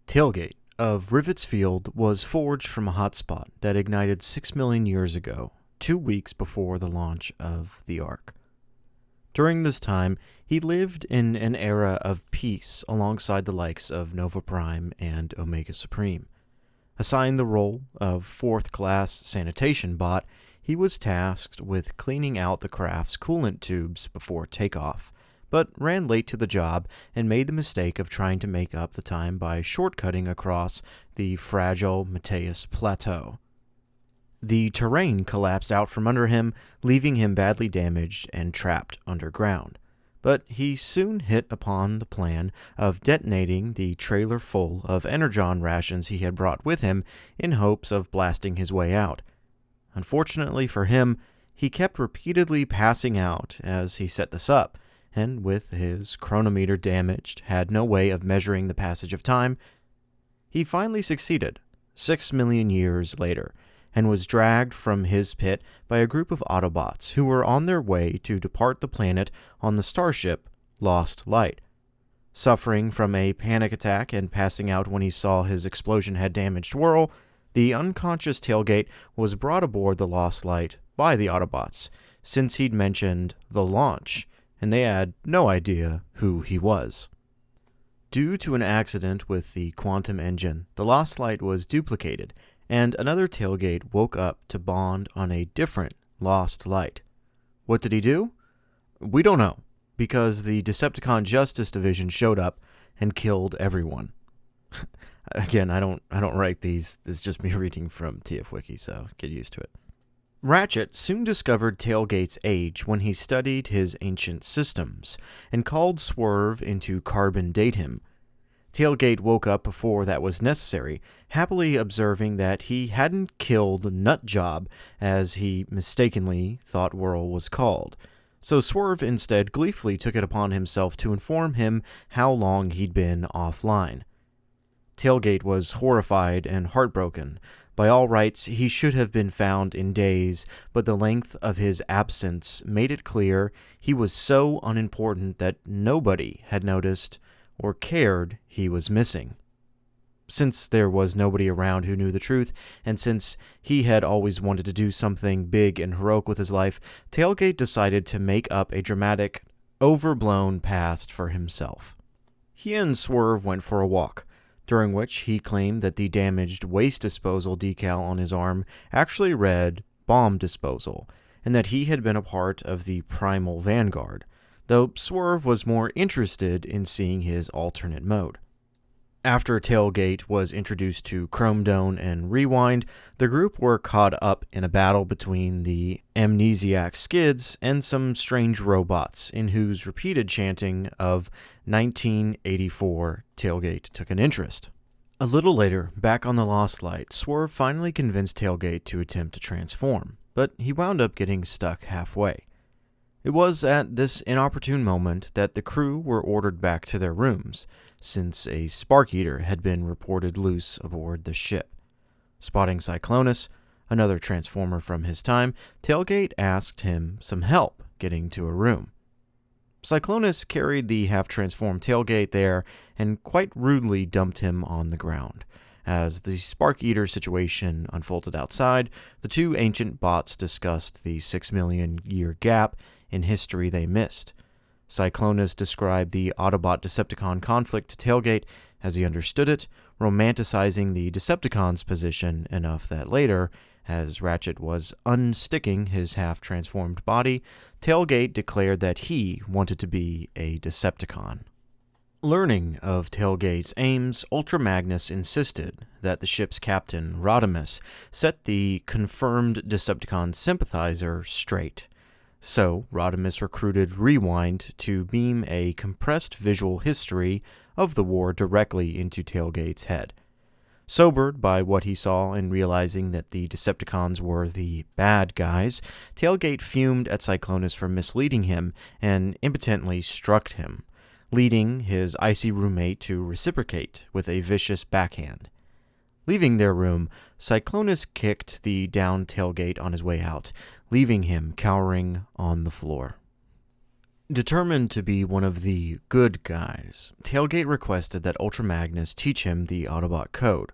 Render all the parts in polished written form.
Tailgate of Rivets Field was forged from a hotspot that ignited 6 million years ago, 2 weeks before the launch of the Ark. During this time, he lived in an era of peace alongside the likes of Nova Prime and Omega Supreme. Assigned the role of fourth-class sanitation bot, he was tasked with cleaning out the craft's coolant tubes before takeoff, but ran late to the job and made the mistake of trying to make up the time by shortcutting across the fragile Mateus Plateau. The terrain collapsed out from under him, leaving him badly damaged and trapped underground. But he soon hit upon the plan of detonating the trailer full of Energon rations he had brought with him in hopes of blasting his way out. Unfortunately for him, he kept repeatedly passing out as he set this up, and with his chronometer damaged, had no way of measuring the passage of time. He finally succeeded, 6 million years later, and was dragged from his pit by a group of Autobots who were on their way to depart the planet on the starship Lost Light. Suffering from a panic attack and passing out when he saw his explosion had damaged Whirl, the unconscious Tailgate was brought aboard the Lost Light by the Autobots, since he'd mentioned the launch, and they had no idea who he was. Due to an accident with the quantum engine, the Lost Light was duplicated, and another Tailgate woke up to bond on a different Lost Light. What did he do? We don't know, because the Decepticon Justice Division showed up and killed everyone. Again, I don't write these. This is just me reading from TF Wiki, so get used to it. Ratchet soon discovered Tailgate's age when he studied his ancient systems, and called Swerve in to carbon date him. Tailgate woke up before that was necessary, happily observing that he hadn't killed Nutjob, as he mistakenly thought Whirl was called. So Swerve instead gleefully took it upon himself to inform him how long he'd been offline. Tailgate was horrified and heartbroken. By all rights, he should have been found in days, but the length of his absence made it clear he was so unimportant that nobody had noticed or cared he was missing. Since there was nobody around who knew the truth, and since he had always wanted to do something big and heroic with his life, Tailgate decided to make up a dramatic, overblown past for himself. He and Swerve went for a walk, during which he claimed that the damaged waste disposal decal on his arm actually read bomb disposal, and that he had been a part of the Primal Vanguard, though Swerve was more interested in seeing his alternate mode. After Tailgate was introduced to Chrome Dome and Rewind, the group were caught up in a battle between the amnesiac skids and some strange robots, in whose repeated chanting of 1984 Tailgate took an interest. A little later, back on the Lost Light, Swerve finally convinced Tailgate to attempt to transform, but he wound up getting stuck halfway. It was at this inopportune moment that the crew were ordered back to their rooms, since a Spark Eater had been reported loose aboard the ship. Spotting Cyclonus, another transformer from his time, Tailgate asked him some help getting to a room. Cyclonus carried the half-transformed Tailgate there and quite rudely dumped him on the ground. As the Spark Eater situation unfolded outside, the two ancient bots discussed the 6 million year gap in history they missed. Cyclonus described the Autobot-Decepticon conflict to Tailgate as he understood it, romanticizing the Decepticons' position enough that later, as Ratchet was unsticking his half-transformed body, Tailgate declared that he wanted to be a Decepticon. Learning of Tailgate's aims, Ultra Magnus insisted that the ship's captain, Rodimus, set the confirmed Decepticon sympathizer straight. So, Rodimus recruited Rewind to beam a compressed visual history of the war directly into Tailgate's head. Sobered by what he saw and realizing that the Decepticons were the bad guys, Tailgate fumed at Cyclonus for misleading him and impotently struck him, leading his icy roommate to reciprocate with a vicious backhand. Leaving their room, Cyclonus kicked the downed Tailgate on his way out, leaving him cowering on the floor. Determined to be one of the good guys, Tailgate requested that Ultra Magnus teach him the Autobot code.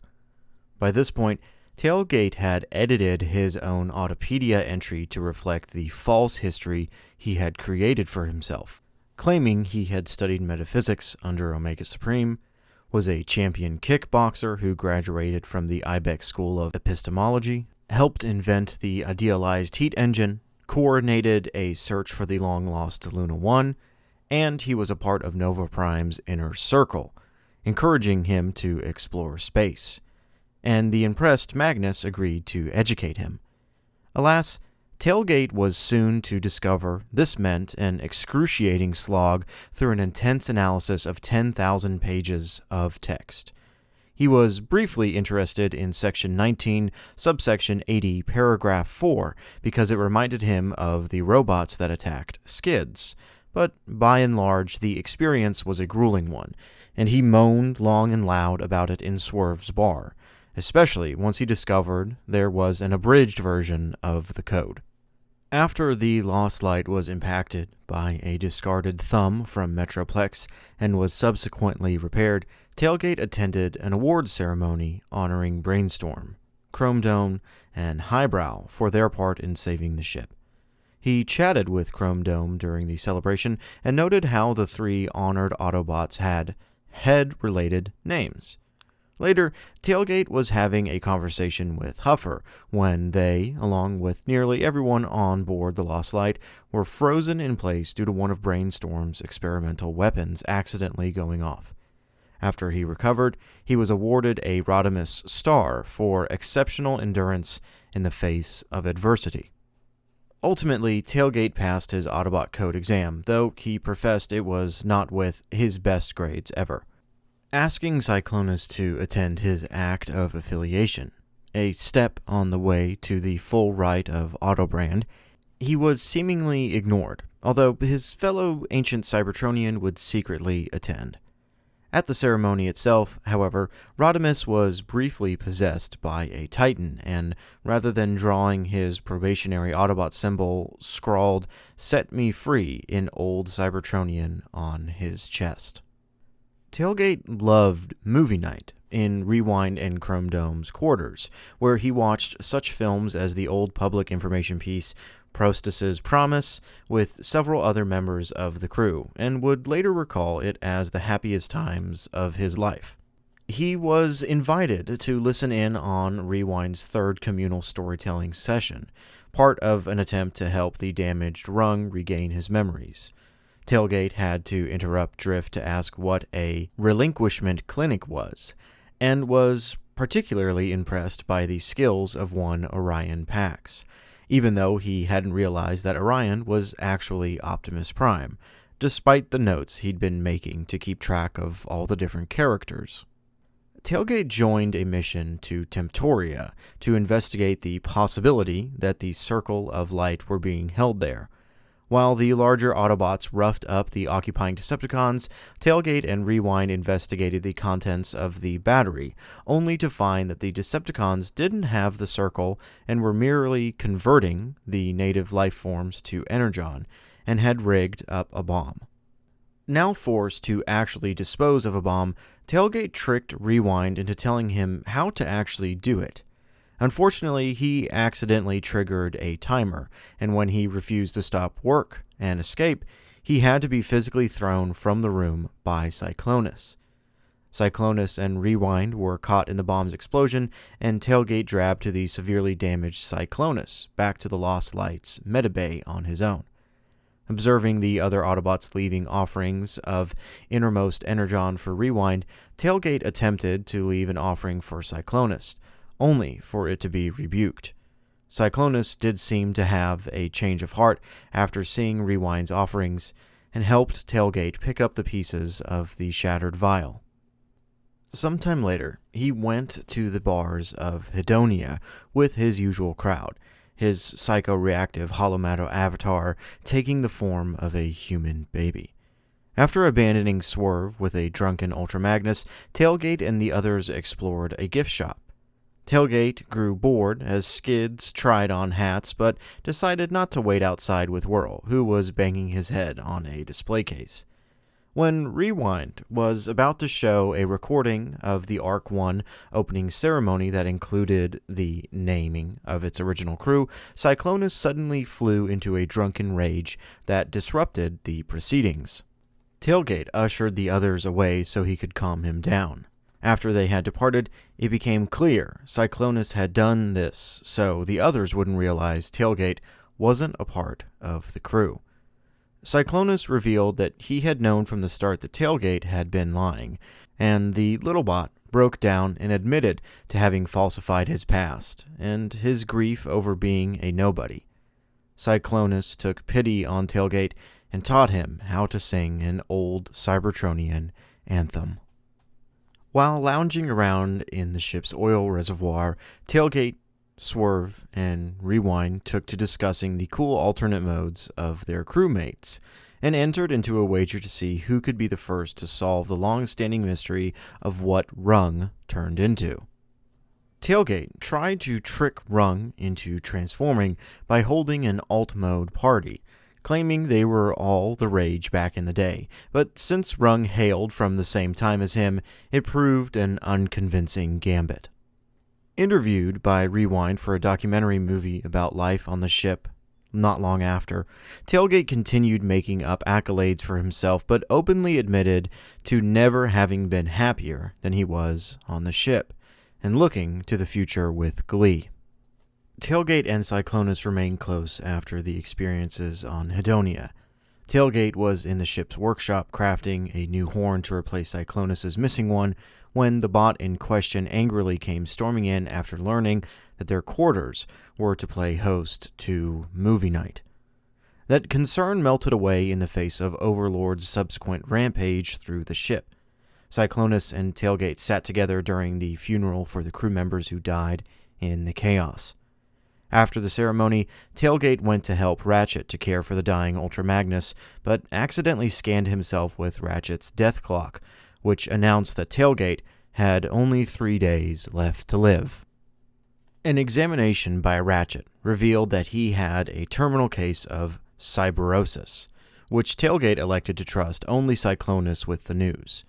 By this point, Tailgate had edited his own Autopedia entry to reflect the false history he had created for himself, claiming he had studied metaphysics under Omega Supreme, was a champion kickboxer who graduated from the Ibex School of Epistemology, helped invent the idealized heat engine, coordinated a search for the long-lost Luna 1, and he was a part of Nova Prime's inner circle, encouraging him to explore space. And the impressed Magnus agreed to educate him. Alas, Tailgate was soon to discover this meant an excruciating slog through an intense analysis of 10,000 pages of text. He was briefly interested in Section 19, Subsection 80, Paragraph 4, because it reminded him of the robots that attacked skids, but by and large the experience was a grueling one, and he moaned long and loud about it in Swerve's bar, especially once he discovered there was an abridged version of the code. After the Lost Light was impacted by a discarded thumb from Metroplex and was subsequently repaired, Tailgate attended an awards ceremony honoring Brainstorm, Chrome Dome, and Highbrow for their part in saving the ship. He chatted with Chrome Dome during the celebration and noted how the three honored Autobots had head-related names. Later, Tailgate was having a conversation with Huffer when they, along with nearly everyone on board the Lost Light, were frozen in place due to one of Brainstorm's experimental weapons accidentally going off. After he recovered, he was awarded a Rodimus Star for exceptional endurance in the face of adversity. Ultimately, Tailgate passed his Autobot code exam, though he professed it was not with his best grades ever. Asking Cyclonus to attend his act of affiliation, a step on the way to the full right of Autobrand, he was seemingly ignored, although his fellow ancient Cybertronian would secretly attend. At the ceremony itself, however, Rodimus was briefly possessed by a Titan, and rather than drawing his probationary Autobot symbol scrawled, "Set me free," in Old Cybertronian on his chest. Tailgate loved movie night in Rewind and Chrome Dome's quarters, where he watched such films as the old public information piece Prostus's Promise with several other members of the crew, and would later recall it as the happiest times of his life. He was invited to listen in on Rewind's third communal storytelling session, part of an attempt to help the damaged Rung regain his memories. Tailgate had to interrupt Drift to ask what a relinquishment clinic was, and was particularly impressed by the skills of one Orion Pax, even though he hadn't realized that Orion was actually Optimus Prime, despite the notes he'd been making to keep track of all the different characters. Tailgate joined a mission to Temptoria to investigate the possibility that the Circle of Light were being held there. While the larger Autobots roughed up the occupying Decepticons, Tailgate and Rewind investigated the contents of the battery, only to find that the Decepticons didn't have the Circle and were merely converting the native life forms to Energon, and had rigged up a bomb. Now forced to actually dispose of a bomb, Tailgate tricked Rewind into telling him how to actually do it. Unfortunately, he accidentally triggered a timer, and when he refused to stop work and escape, he had to be physically thrown from the room by Cyclonus. Cyclonus and Rewind were caught in the bomb's explosion, and Tailgate dragged to the severely damaged Cyclonus back to the Lost Light's metabay on his own. Observing the other Autobots leaving offerings of innermost Energon for Rewind, Tailgate attempted to leave an offering for Cyclonus, only for it to be rebuked. Cyclonus did seem to have a change of heart after seeing Rewind's offerings, and helped Tailgate pick up the pieces of the shattered vial. Sometime later, he went to the bars of Hedonia with his usual crowd, his psycho-reactive holomato avatar taking the form of a human baby. After abandoning Swerve with a drunken Ultra Magnus, Tailgate and the others explored a gift shop. Tailgate grew bored as Skids tried on hats, but decided not to wait outside with Whirl, who was banging his head on a display case. When Rewind was about to show a recording of the Arc 1 opening ceremony that included the naming of its original crew, Cyclonus suddenly flew into a drunken rage that disrupted the proceedings. Tailgate ushered the others away so he could calm him down. After they had departed, it became clear Cyclonus had done this so the others wouldn't realize Tailgate wasn't a part of the crew. Cyclonus revealed that he had known from the start that Tailgate had been lying, and the little bot broke down and admitted to having falsified his past and his grief over being a nobody. Cyclonus took pity on Tailgate and taught him how to sing an old Cybertronian anthem. While lounging around in the ship's oil reservoir, Tailgate, Swerve, and Rewind took to discussing the cool alternate modes of their crewmates, and entered into a wager to see who could be the first to solve the long-standing mystery of what Rung turned into. Tailgate tried to trick Rung into transforming by holding an alt-mode party, claiming they were all the rage back in the day, but since Rung hailed from the same time as him, it proved an unconvincing gambit. Interviewed by Rewind for a documentary movie about life on the ship not long after, Tailgate continued making up accolades for himself, but openly admitted to never having been happier than he was on the ship, and looking to the future with glee. Tailgate and Cyclonus remained close after the experiences on Hedonia. Tailgate was in the ship's workshop crafting a new horn to replace Cyclonus' missing one when the bot in question angrily came storming in after learning that their quarters were to play host to movie night. That concern melted away in the face of Overlord's subsequent rampage through the ship. Cyclonus and Tailgate sat together during the funeral for the crew members who died in the chaos. After the ceremony, Tailgate went to help Ratchet to care for the dying Ultra Magnus, but accidentally scanned himself with Ratchet's death clock, which announced that Tailgate had only 3 days left to live. An examination by Ratchet revealed that he had a terminal case of cyberosis, which Tailgate elected to trust only Cyclonus with the news,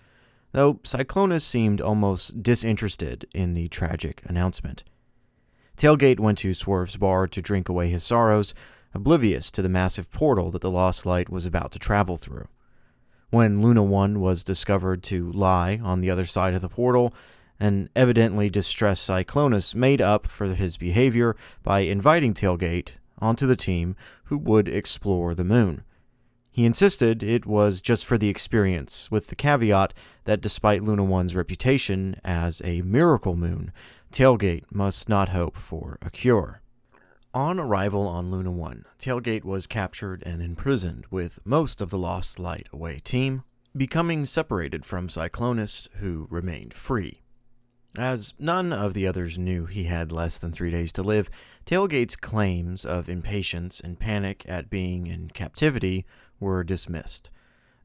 though Cyclonus seemed almost disinterested in the tragic announcement. Tailgate went to Swerve's bar to drink away his sorrows, oblivious to the massive portal that the Lost Light was about to travel through. When Luna 1 was discovered to lie on the other side of the portal, an evidently distressed Cyclonus made up for his behavior by inviting Tailgate onto the team who would explore the moon. He insisted it was just for the experience, with the caveat that despite Luna 1's reputation as a miracle moon, Tailgate must not hope for a cure. On arrival on Luna 1, Tailgate was captured and imprisoned with most of the Lost Light away team, becoming separated from Cyclonus, who remained free. As none of the others knew he had less than 3 days to live, Tailgate's claims of impatience and panic at being in captivity were dismissed.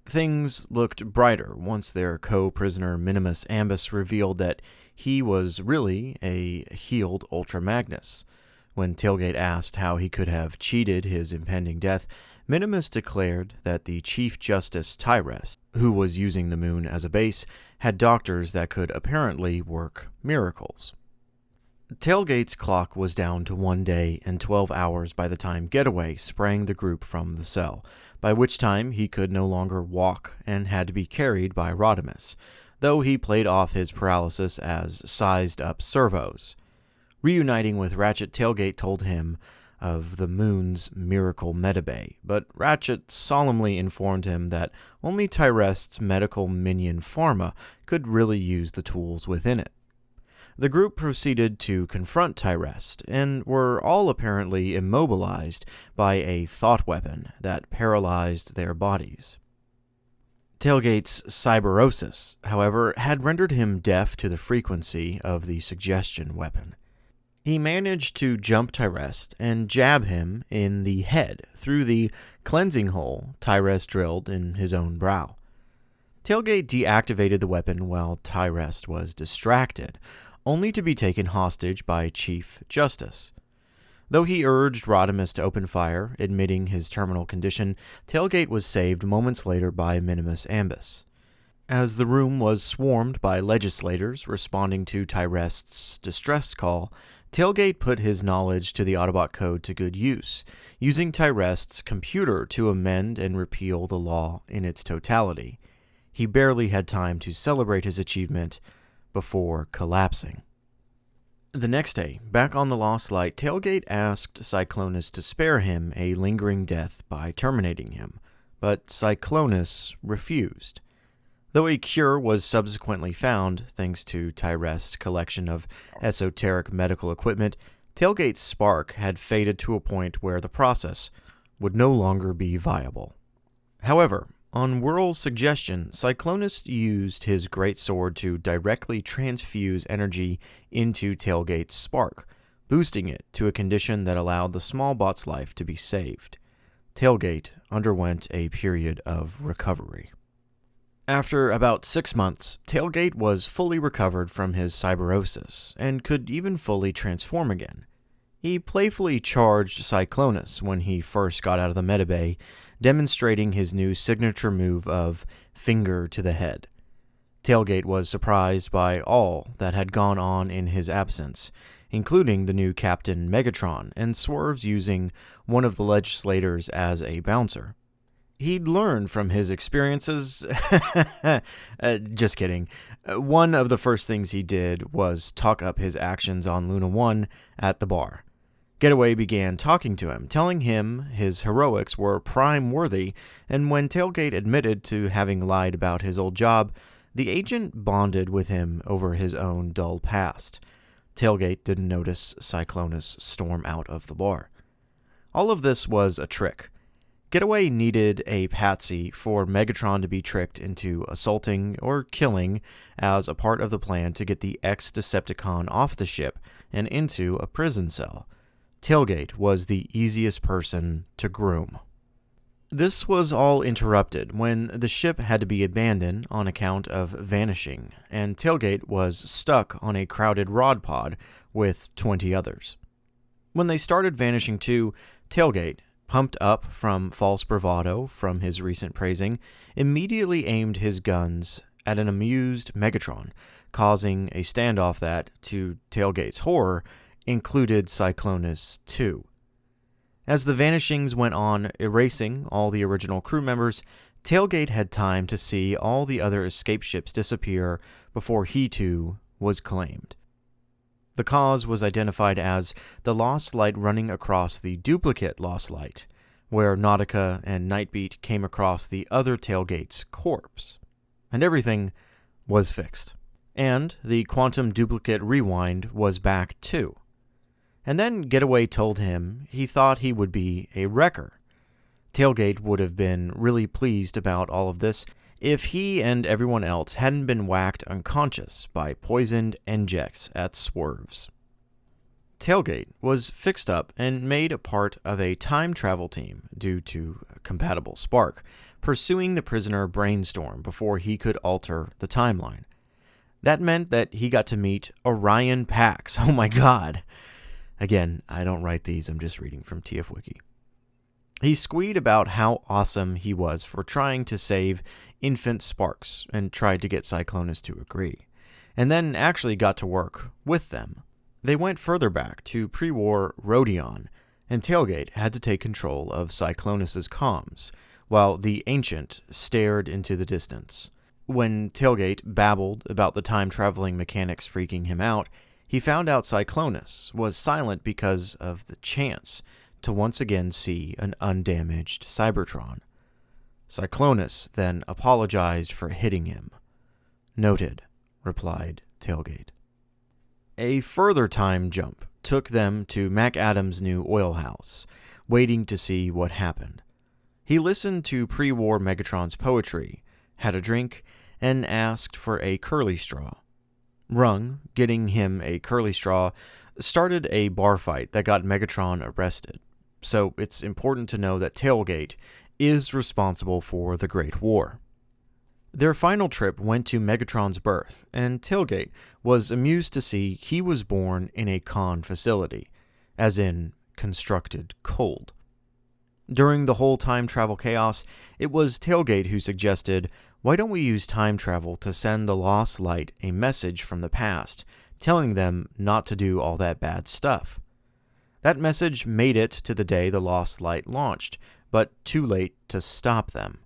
Things looked brighter once their co-prisoner Minimus Ambus revealed that he was really a healed Ultra Magnus. When Tailgate asked how he could have cheated his impending death, Minimus declared that the Chief Justice Tyrest, who was using the moon as a base, had doctors that could apparently work miracles. Tailgate's clock was down to 1 day and 12 hours by the time Getaway sprang the group from the cell, by which time he could no longer walk and had to be carried by Rodimus, though he played off his paralysis as sized-up servos. Reuniting with Ratchet, Tailgate told him of the moon's miracle metabay, but Ratchet solemnly informed him that only Tyrest's medical minion Pharma could really use the tools within it. The group proceeded to confront Tyrest, and were all apparently immobilized by a thought weapon that paralyzed their bodies. Tailgate's cyberosis, however, had rendered him deaf to the frequency of the suggestion weapon. He managed to jump Tyrest and jab him in the head through the cleansing hole Tyrest drilled in his own brow. Tailgate deactivated the weapon while Tyrest was distracted, only to be taken hostage by Chief Justice. Though he urged Rodimus to open fire, admitting his terminal condition, Tailgate was saved moments later by Minimus Ambus. As the room was swarmed by legislators responding to Tyrest's distress call, Tailgate put his knowledge to the Autobot Code to good use, using Tyrest's computer to amend and repeal the law in its totality. He barely had time to celebrate his achievement before collapsing. The next day, back on the Lost Light, Tailgate asked Cyclonus to spare him a lingering death by terminating him, but Cyclonus refused. Though a cure was subsequently found, thanks to Tyrest's collection of esoteric medical equipment, Tailgate's spark had faded to a point where the process would no longer be viable. However, on Whirl's suggestion, Cyclonus used his greatsword to directly transfuse energy into Tailgate's spark, boosting it to a condition that allowed the small bot's life to be saved. Tailgate underwent a period of recovery. After about 6 months, Tailgate was fully recovered from his cyberosis and could even fully transform again. He playfully charged Cyclonus when he first got out of the medibay, demonstrating his new signature move of finger to the head. Tailgate was surprised by all that had gone on in his absence, including the new Captain Megatron and Swerve's using one of the legislators as a bouncer. He'd learned from his experiences. Just kidding. One of the first things he did was talk up his actions on Luna 1 at the bar. Getaway began talking to him, telling him his heroics were prime-worthy, and when Tailgate admitted to having lied about his old job, the agent bonded with him over his own dull past. Tailgate didn't notice Cyclonus storm out of the bar. All of this was a trick. Getaway needed a patsy for Megatron to be tricked into assaulting or killing as a part of the plan to get the ex-Decepticon off the ship and into a prison cell. Tailgate was the easiest person to groom. This was all interrupted when the ship had to be abandoned on account of vanishing, and Tailgate was stuck on a crowded rod pod with 20 others. When they started vanishing too, Tailgate, pumped up from false bravado from his recent praising, immediately aimed his guns at an amused Megatron, causing a standoff that, to Tailgate's horror, included Cyclonus too. As the vanishings went on, erasing all the original crew members, Tailgate had time to see all the other escape ships disappear before he too was claimed. The cause was identified as the Lost Light running across the duplicate Lost Light, where Nautica and Nightbeat came across the other Tailgate's corpse. And everything was fixed. And the quantum duplicate rewind was back too. And then Getaway told him he thought he would be a wrecker. Tailgate would have been really pleased about all of this if he and everyone else hadn't been whacked unconscious by poisoned Enjex at Swerves. Tailgate was fixed up and made a part of a time travel team due to a compatible spark, pursuing the prisoner Brainstorm before he could alter the timeline. That meant that he got to meet Orion Pax. Oh my god! Again, I don't write these, I'm just reading from TFWiki. He squeed about how awesome he was for trying to save infant Sparks and tried to get Cyclonus to agree, and then actually got to work with them. They went further back to pre-war Rodion, and Tailgate had to take control of Cyclonus's comms, while the Ancient stared into the distance. When Tailgate babbled about the time-traveling mechanics freaking him out, he found out Cyclonus was silent because of the chance to once again see an undamaged Cybertron. Cyclonus then apologized for hitting him. Noted, replied Tailgate. A further time jump took them to Mac Adams' new oil house, waiting to see what happened. He listened to pre-war Megatron's poetry, had a drink, and asked for a curly straw. Rung, getting him a curly straw, started a bar fight that got Megatron arrested. So it's important to know that Tailgate is responsible for the Great War. Their final trip went to Megatron's birth, and Tailgate was amused to see he was born in a con facility, as in constructed cold. During the whole time travel chaos, it was Tailgate who suggested, why don't we use time travel to send the Lost Light a message from the past, telling them not to do all that bad stuff. That message made it to the day the Lost Light launched, but too late to stop them.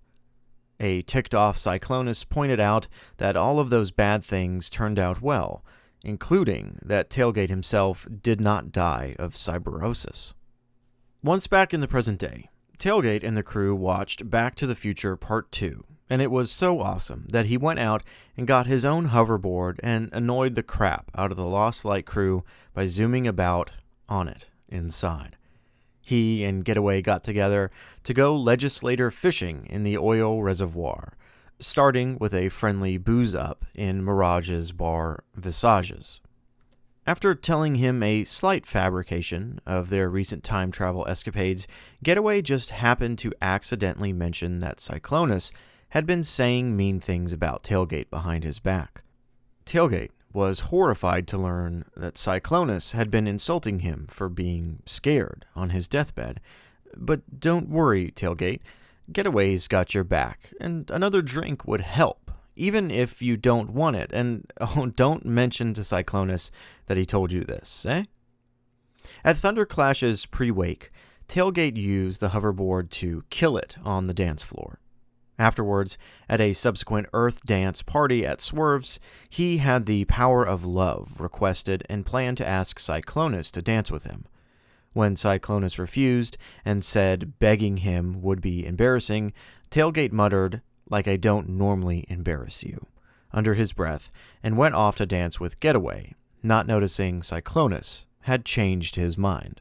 A ticked-off Cyclonus pointed out that all of those bad things turned out well, including that Tailgate himself did not die of cyberosis. Once back in the present day, Tailgate and the crew watched Back to the Future Part 2, and it was so awesome that he went out and got his own hoverboard and annoyed the crap out of the Lost Light crew by zooming about on it inside. He and Getaway got together to go legislator fishing in the oil reservoir, starting with a friendly booze-up in Mirage's bar Visages. After telling him a slight fabrication of their recent time travel escapades, Getaway just happened to accidentally mention that Cyclonus had been saying mean things about Tailgate behind his back. Tailgate was horrified to learn that Cyclonus had been insulting him for being scared on his deathbed. But don't worry, Tailgate. Getaway's got your back, and another drink would help, even if you don't want it. And don't mention to Cyclonus that he told you this, eh? At Thunderclash's pre-wake, Tailgate used the hoverboard to kill it on the dance floor. Afterwards, at a subsequent Earth dance party at Swerve's, he had the power of love requested and planned to ask Cyclonus to dance with him. When Cyclonus refused and said begging him would be embarrassing, Tailgate muttered, like I don't normally embarrass you, under his breath, and went off to dance with Getaway, not noticing Cyclonus had changed his mind.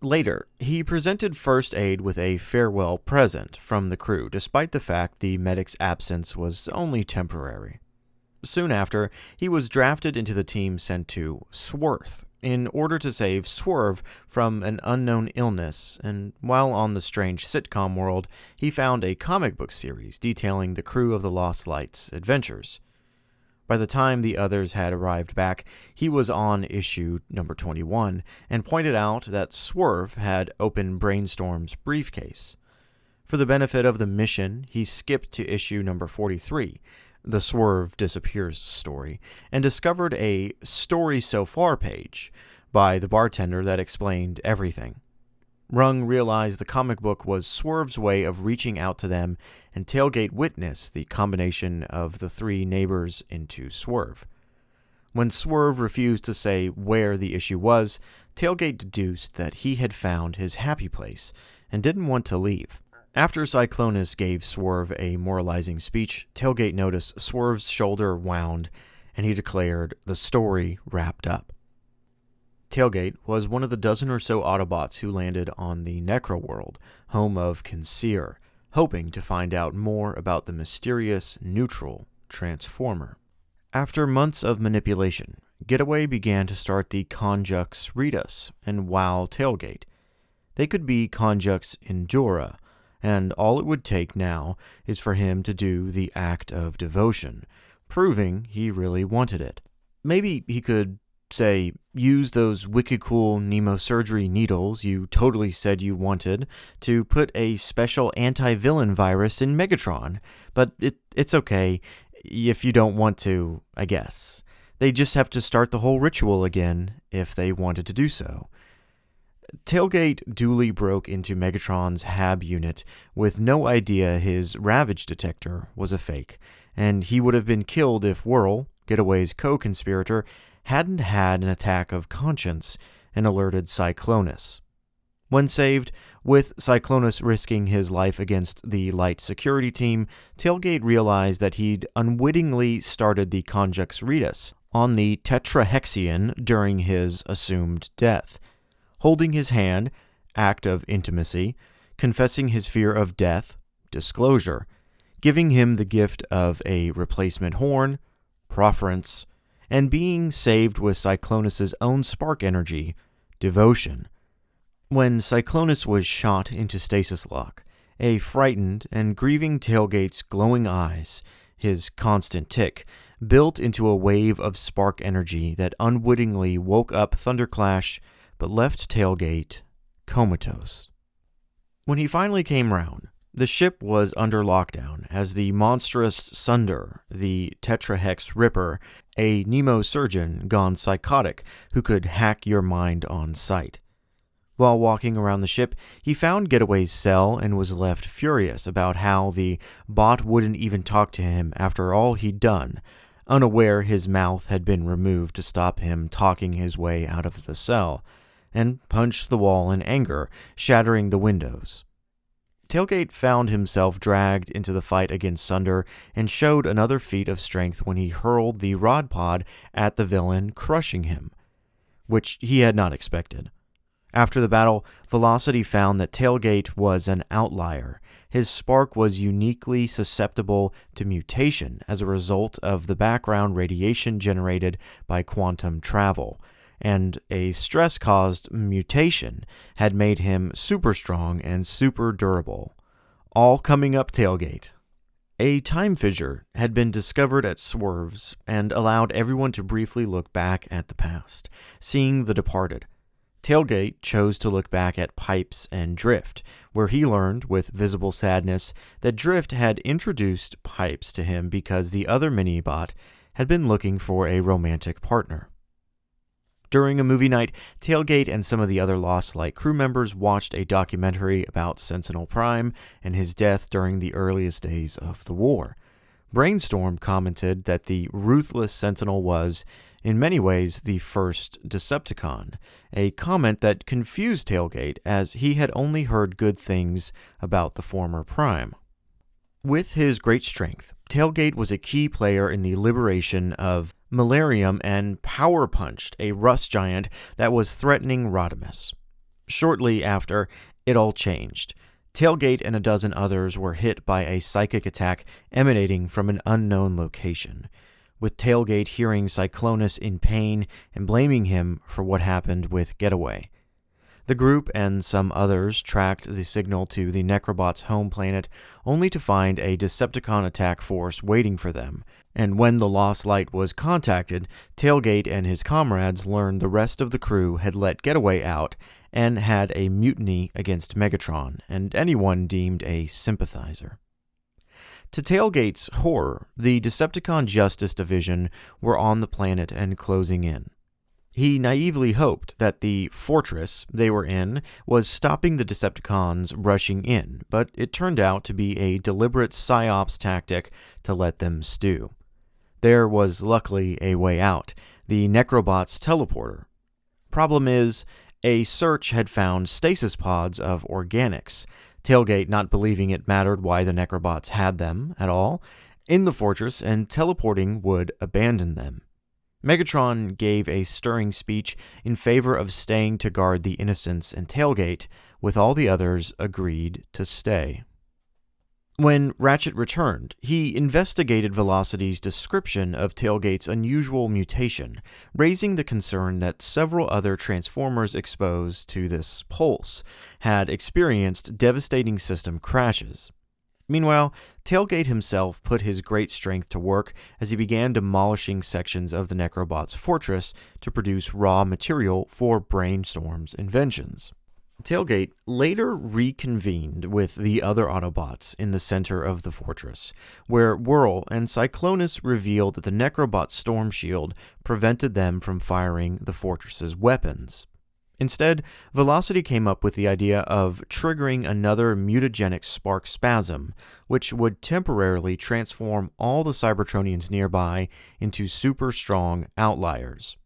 Later, he presented First Aid with a farewell present from the crew, despite the fact the medic's absence was only temporary. Soon after, he was drafted into the team sent to Swerve in order to save Swerve from an unknown illness, and while on the strange sitcom world, he found a comic book series detailing the crew of the Lost Light's adventures. By the time the others had arrived back, he was on issue number 21 and pointed out that Swerve had opened Brainstorm's briefcase. For the benefit of the mission, he skipped to issue number 43, the Swerve Disappears story, and discovered a Story So Far page by the bartender that explained everything. Rung realized the comic book was Swerve's way of reaching out to them, and Tailgate witnessed the combination of the three neighbors into Swerve. When Swerve refused to say where the issue was, Tailgate deduced that he had found his happy place and didn't want to leave. After Cyclonus gave Swerve a moralizing speech, Tailgate noticed Swerve's shoulder wound, and he declared the story wrapped up. Tailgate was one of the dozen or so Autobots who landed on the Necroworld, home of Kinseer, hoping to find out more about the mysterious neutral Transformer. After months of manipulation, Getaway began to start the Conjux Ritus and wow Tailgate. They could be Conjux Endura, and all it would take now is for him to do the act of devotion, proving he really wanted it. Maybe he could, say, use those wicked cool Nemosurgery needles you totally said you wanted to put a special anti-villain virus in Megatron, but it's okay if you don't want to, I guess. They just have to start the whole ritual again if they wanted to do so. Tailgate duly broke into Megatron's HAB unit with no idea his Ravage detector was a fake, and he would have been killed if Whirl, Getaway's co-conspirator, hadn't had an attack of conscience and alerted Cyclonus. When saved, with Cyclonus risking his life against the Light security team, Tailgate realized that he'd unwittingly started the Conjux Ritus on the Tetrahexion during his assumed death. Holding his hand, act of intimacy, confessing his fear of death, disclosure, giving him the gift of a replacement horn, proference, and being saved with Cyclonus' own spark energy, devotion. When Cyclonus was shot into stasis lock, a frightened and grieving Tailgate's glowing eyes his constant tick, built into a wave of spark energy that unwittingly woke up Thunderclash but left Tailgate comatose. When he finally came round, the ship was under lockdown as the monstrous Sunder, the Tetrahex Ripper, a Nemo-surgeon gone psychotic who could hack your mind on sight. While walking around the ship, he found Getaway's cell and was left furious about how the bot wouldn't even talk to him after all he'd done, unaware his mouth had been removed to stop him talking his way out of the cell, and punched the wall in anger, shattering the windows. Tailgate found himself dragged into the fight against Sunder and showed another feat of strength when he hurled the rod pod at the villain, crushing him, which he had not expected. After the battle, Velocity found that Tailgate was an outlier. His spark was uniquely susceptible to mutation as a result of the background radiation generated by quantum travel, and a stress-caused mutation had made him super strong and super durable. All coming up Tailgate. A time fissure had been discovered at Swerves and allowed everyone to briefly look back at the past, seeing the departed. Tailgate chose to look back at Pipes and Drift, where he learned, with visible sadness, that Drift had introduced Pipes to him because the other mini-bot had been looking for a romantic partner. During a movie night, Tailgate and some of the other Lost Light crew members watched a documentary about Sentinel Prime and his death during the earliest days of the war. Brainstorm commented that the ruthless Sentinel was, in many ways, the first Decepticon, a comment that confused Tailgate as he had only heard good things about the former Prime. With his great strength, Tailgate was a key player in the liberation of Malarium and power-punched a rust giant that was threatening Rodimus. Shortly after, it all changed. Tailgate and a dozen others were hit by a psychic attack emanating from an unknown location, with Tailgate hearing Cyclonus in pain and blaming him for what happened with Getaway. The group and some others tracked the signal to the Necrobot's home planet, only to find a Decepticon attack force waiting for them, and when the Lost Light was contacted, Tailgate and his comrades learned the rest of the crew had let Getaway out and had a mutiny against Megatron, and anyone deemed a sympathizer. To Tailgate's horror, the Decepticon Justice Division were on the planet and closing in. He naively hoped that the fortress they were in was stopping the Decepticons rushing in, but it turned out to be a deliberate psyops tactic to let them stew. There was luckily a way out, the Necrobot's teleporter. Problem is, a search had found stasis pods of organics, Tailgate not believing it mattered why the Necrobots had them at all, in the fortress, and teleporting would abandon them. Megatron gave a stirring speech in favor of staying to guard the innocents, and Tailgate, with all the others, agreed to stay. When Ratchet returned, he investigated Velocity's description of Tailgate's unusual mutation, raising the concern that several other Transformers exposed to this pulse had experienced devastating system crashes. Meanwhile, Tailgate himself put his great strength to work as he began demolishing sections of the Necrobot's fortress to produce raw material for Brainstorm's inventions. Tailgate later reconvened with the other Autobots in the center of the fortress, where Whirl and Cyclonus revealed that the Necrobot storm shield prevented them from firing the fortress's weapons. Instead, Velocity came up with the idea of triggering another mutagenic spark spasm, which would temporarily transform all the Cybertronians nearby into super strong outliers.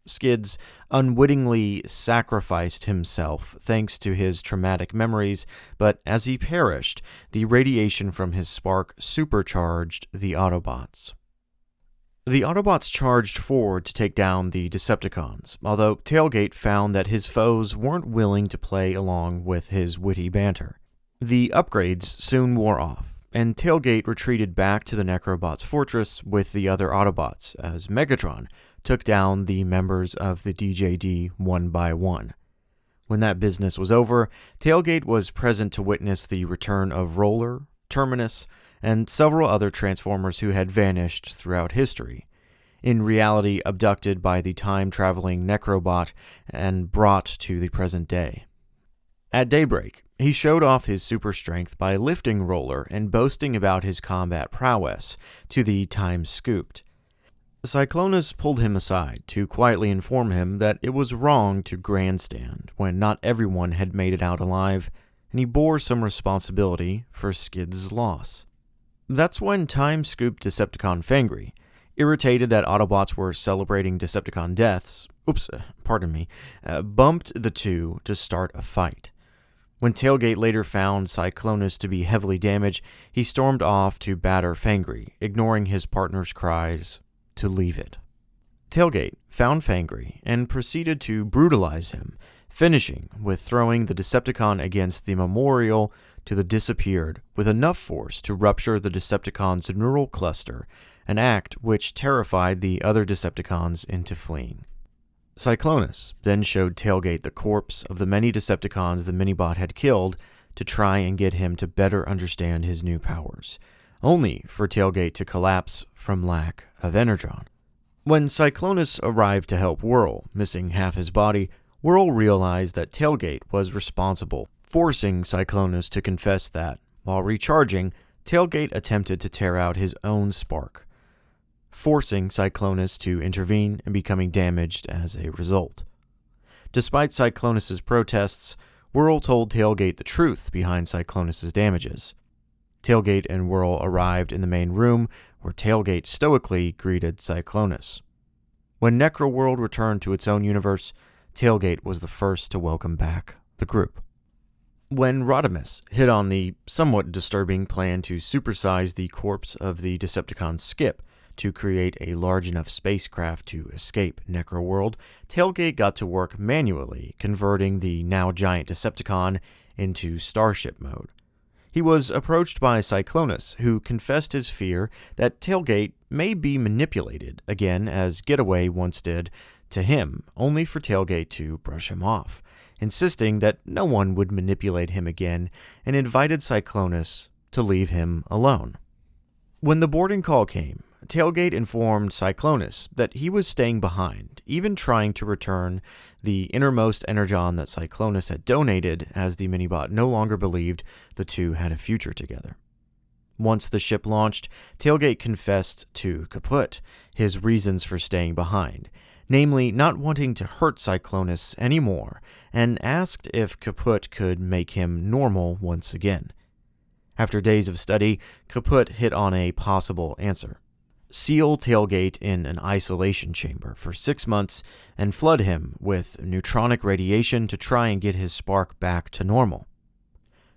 Skids unwittingly sacrificed himself thanks to his traumatic memories, but as he perished, the radiation from his spark supercharged the Autobots. The Autobots charged forward to take down the Decepticons, although Tailgate found that his foes weren't willing to play along with his witty banter. The upgrades soon wore off, and Tailgate retreated back to the Necrobot's fortress with the other Autobots, as Megatron took down the members of the DJD one by one. When that business was over, Tailgate was present to witness the return of Roller, Terminus, and several other Transformers who had vanished throughout history, in reality abducted by the time-traveling Necrobot and brought to the present day. At daybreak, he showed off his super strength by lifting Roller and boasting about his combat prowess to the Time Scooped. Cyclonus pulled him aside to quietly inform him that it was wrong to grandstand when not everyone had made it out alive, and he bore some responsibility for Skid's loss. That's when Time Scooped Decepticon Fangry, irritated that Autobots were celebrating Decepticon deaths, bumped the two to start a fight. When Tailgate later found Cyclonus to be heavily damaged, he stormed off to batter Fangry, ignoring his partner's cries to leave it. Tailgate found Fangry and proceeded to brutalize him, finishing with throwing the Decepticon against the memorial to the disappeared with enough force to rupture the Decepticon's neural cluster, an act which terrified the other Decepticons into fleeing. Cyclonus then showed Tailgate the corpse of the many Decepticons the Minibot had killed to try and get him to better understand his new powers, only for Tailgate to collapse from lack of energon. When Cyclonus arrived to help Whirl, missing half his body, Whirl realized that Tailgate was responsible, forcing Cyclonus to confess that, while recharging, Tailgate attempted to tear out his own spark, forcing Cyclonus to intervene and becoming damaged as a result. Despite Cyclonus' protests, Whirl told Tailgate the truth behind Cyclonus' damages. Tailgate and Whirl arrived in the main room, where Tailgate stoically greeted Cyclonus. When Necroworld returned to its own universe, Tailgate was the first to welcome back the group. When Rodimus hit on the somewhat disturbing plan to supersize the corpse of the Decepticon Skip to create a large enough spacecraft to escape Necroworld, Tailgate got to work manually converting the now giant Decepticon into Starship mode. He was approached by Cyclonus, who confessed his fear that Tailgate may be manipulated, again as Getaway once did to him, only for Tailgate to brush him off, insisting that no one would manipulate him again, and invited Cyclonus to leave him alone. When the boarding call came, Tailgate informed Cyclonus that he was staying behind, even trying to return the innermost energon that Cyclonus had donated, as the Minibot no longer believed the two had a future together. Once the ship launched, Tailgate confessed to Kaput his reasons for staying behind, namely not wanting to hurt Cyclonus anymore, and asked if Kaput could make him normal once again. After days of study, Kaput hit on a possible answer. Seal Tailgate in an isolation chamber for 6 months and flood him with neutronic radiation to try and get his spark back to normal.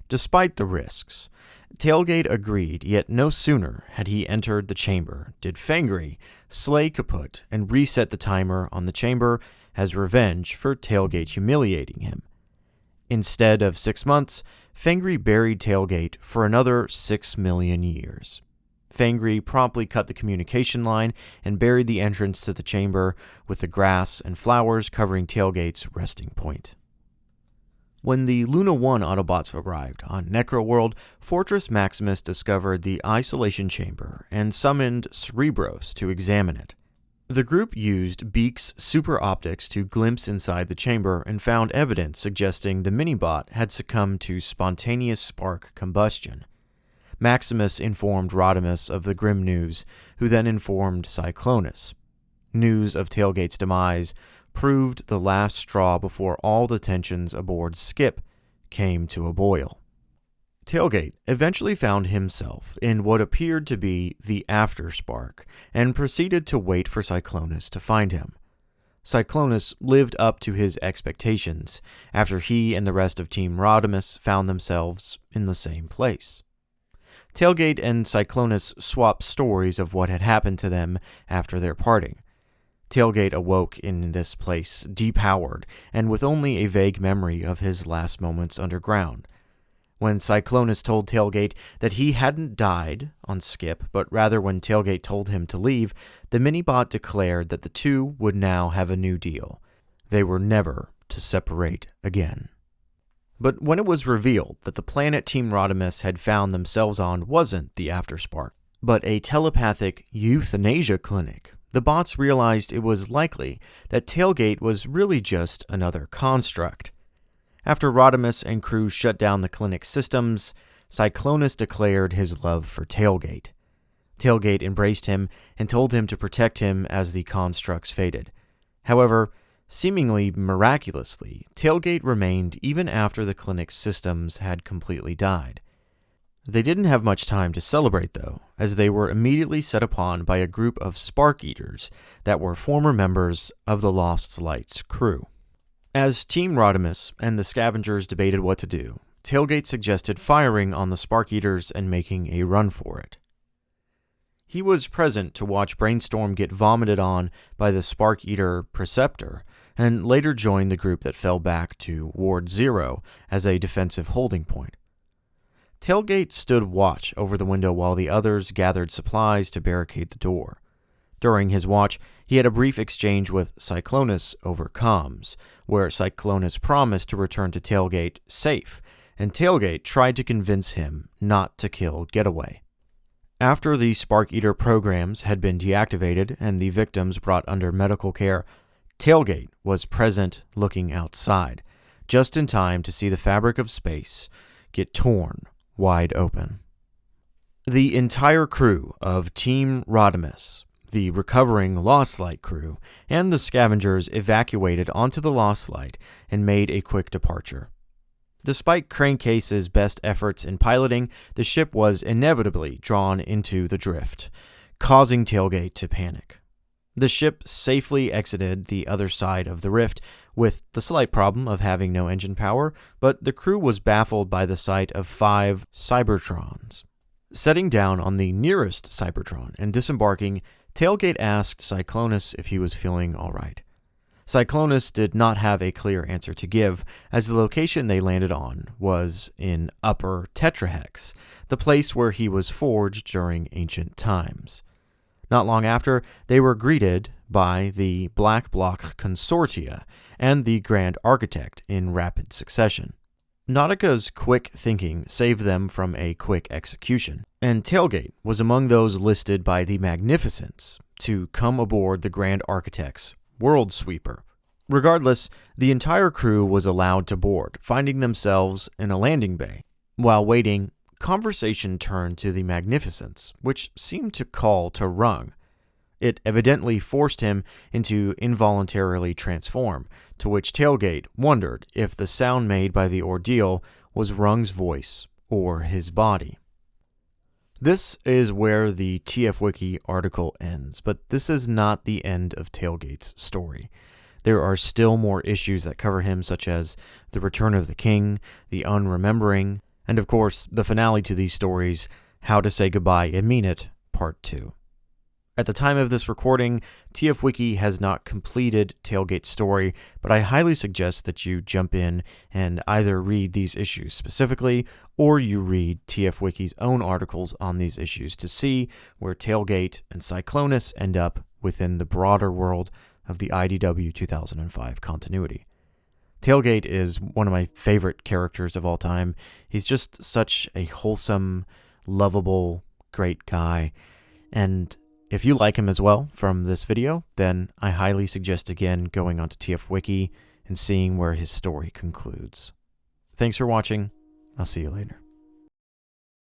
Despite the risks, Tailgate agreed, yet no sooner had he entered the chamber did Fangry slay Kaput and reset the timer on the chamber as revenge for Tailgate humiliating him. Instead of 6 months, Fangry buried Tailgate for another 6 million years. Fangry promptly cut the communication line and buried the entrance to the chamber with the grass and flowers covering Tailgate's resting point. When the Luna 1 Autobots arrived on Necroworld, Fortress Maximus discovered the isolation chamber and summoned Cerebros to examine it. The group used Beak's super optics to glimpse inside the chamber and found evidence suggesting the Minibot had succumbed to spontaneous spark combustion. Maximus informed Rodimus of the grim news, who then informed Cyclonus. News of Tailgate's demise proved the last straw before all the tensions aboard Skip came to a boil. Tailgate eventually found himself in what appeared to be the Afterspark and proceeded to wait for Cyclonus to find him. Cyclonus lived up to his expectations after he and the rest of Team Rodimus found themselves in the same place. Tailgate and Cyclonus swapped stories of what had happened to them after their parting. Tailgate awoke in this place, depowered, and with only a vague memory of his last moments underground. When Cyclonus told Tailgate that he hadn't died on Skip, but rather when Tailgate told him to leave, the Minibot declared that the two would now have a new deal. They were never to separate again. But when it was revealed that the planet Team Rodimus had found themselves on wasn't the Afterspark, but a telepathic euthanasia clinic, the bots realized it was likely that Tailgate was really just another construct. After Rodimus and crew shut down the clinic's systems, Cyclonus declared his love for Tailgate. Tailgate embraced him and told him to protect him as the constructs faded. However, seemingly miraculously, Tailgate remained even after the clinic's systems had completely died. They didn't have much time to celebrate, though, as they were immediately set upon by a group of Spark Eaters that were former members of the Lost Lights crew. As Team Rodimus and the Scavengers debated what to do, Tailgate suggested firing on the Spark Eaters and making a run for it. He was present to watch Brainstorm get vomited on by the Spark Eater Preceptor, and later joined the group that fell back to Ward 0 as a defensive holding point. Tailgate stood watch over the window while the others gathered supplies to barricade the door. During his watch, he had a brief exchange with Cyclonus over comms, where Cyclonus promised to return to Tailgate safe, and Tailgate tried to convince him not to kill Getaway. After the Spark Eater programs had been deactivated and the victims brought under medical care, Tailgate was present looking outside, just in time to see the fabric of space get torn wide open. The entire crew of Team Rodimus, the recovering Lost Light crew, and the Scavengers evacuated onto the Lost Light and made a quick departure. Despite Cranecase's best efforts in piloting, the ship was inevitably drawn into the drift, causing Tailgate to panic. The ship safely exited the other side of the rift, with the slight problem of having no engine power, but the crew was baffled by the sight of 5 Cybertrons. Setting down on the nearest Cybertron and disembarking, Tailgate asked Cyclonus if he was feeling alright. Cyclonus did not have a clear answer to give, as the location they landed on was in Upper Tetrahex, the place where he was forged during ancient times. Not long after, they were greeted by the Black Block Consortia and the Grand Architect in rapid succession. Nautica's quick thinking saved them from a quick execution, and Tailgate was among those listed by the Magnificents to come aboard the Grand Architect's World Sweeper. Regardless, the entire crew was allowed to board, finding themselves in a landing bay. While waiting, conversation turned to the Magnificents, which seemed to call to Rung. It evidently forced him into involuntarily transform, to which Tailgate wondered if the sound made by the ordeal was Rung's voice or his body. This is where the TF Wiki article ends, but this is not the end of Tailgate's story. There are still more issues that cover him, such as the return of the king, the unremembering, and of course, the finale to these stories, How to Say Goodbye and Mean It, Part 2. At the time of this recording, TF Wiki has not completed Tailgate's story, but I highly suggest that you jump in and either read these issues specifically, or you read TF Wiki's own articles on these issues to see where Tailgate and Cyclonus end up within the broader world of the IDW 2005 continuity. Tailgate is one of my favorite characters of all time. He's just such a wholesome, lovable, great guy. And if you like him as well from this video, then I highly suggest again going onto TF Wiki and seeing where his story concludes. Thanks for watching. I'll see you later.